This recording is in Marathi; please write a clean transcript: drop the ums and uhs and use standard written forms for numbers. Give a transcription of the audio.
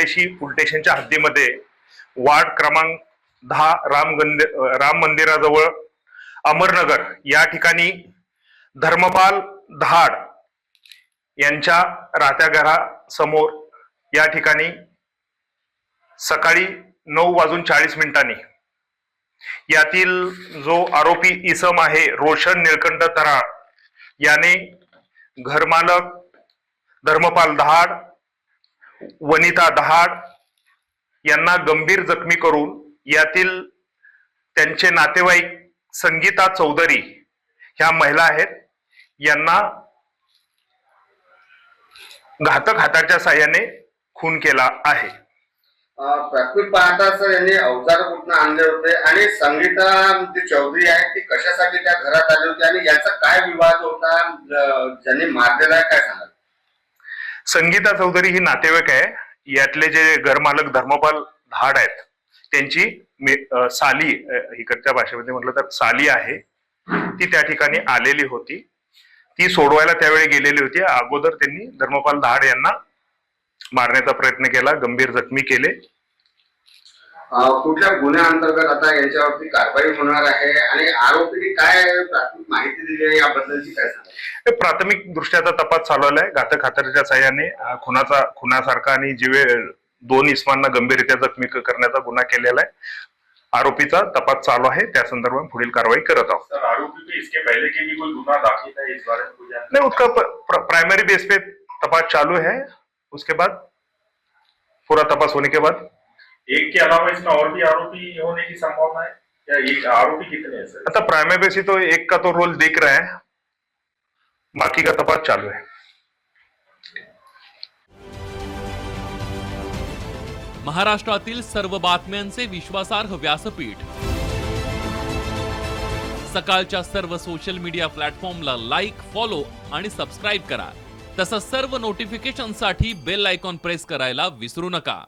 महाडीशी पोलीस स्टेशनच्या हद्दीमध्ये वार्ड क्रमांक 10 राम मंदिराजवळ अमरनगर या ठिकाणी धर्मपाल दहाड यांच्या राहत्या घरासमोर या ठिकाणी सकाळी 9:40 यातील जो आरोपी इसम आहे रोशन निळकंठ तराळ याने घरमालक धर्मपाल दहाड, वनिता दहाड यांना गंभीर जखमी करून यातील त्यांचे नातेवाईक संगीता चौधरी ह्या महिला आहेत यांना घातक हाताच्या साह्याने खून केला आहे। प्राथमिक पाहता सर यांनी अवजार कुठून आणले होते आणि संगीता जी चौधरी आहे ती कशासाठी त्या घरात आली होती आणि याचा काय विवाद होता, ज्यांनी मारलेला आहे काय सांगाल? संगीता चौधरी ही नातेवाईक आहे। यातले जे घरमालक धर्मपाल दहाड आहेत त्यांची साली, इकडच्या भाषेमध्ये म्हटलं तर साली आहे, ती त्या ठिकाणी आलेली होती। ती सोडवायला त्यावेळी गेलेली होती। अगोदर त्यांनी धर्मपाल दहाड यांना मारण्याचा प्रयत्न केला, गंभीर जखमी केले। कुठल्या गुन्ह्या अंतर्गत आता यांच्यावरती कारवाई होणार आहे आणि आरोपीने काय प्राथमिक माहिती दिली आहे याबद्दलची काय सांगाल? प्राथमिक दृष्ट्याचा तपास चालवला आहे। घातक हाताच्या साह्याने खुनासारखा आणि जीवे 2 इसमांना गंभीररित्या जखमी करण्याचा गुन्हा केलेला आहे। आरोपीचा तपास चालू आहे, त्या संदर्भात पुढील कारवाई करत आहोत। सर, आरोपी पे इसके पहले के भी कोई गुना दाखिल है इस बारे में कुछ जानकारी? नहीं, उसका प्राइमरी बेस पे तपास चालू है। उसके बाद पूरा तपास होने के बाद एक के अलावा इसमें और भी आरोपी होने की संभावना है या एक आरोपी कितने हैं सर? अच्छा, प्राइमरी बेस तो एक का तो रोल दिख रहा है, बाकी का तपास चालू है। महाराष्ट्रातील सर्व बातम्यांचे विश्वासार्ह व्यासपीठ सकाळच्या सर्व सोशल मीडिया प्लॅटफॉर्मला लाईक, फॉलो आणि सबस्क्राईब करा। तसंच सर्व नोटिफिकेशनसाठी बेल आयकॉन प्रेस करायला विसरू नका।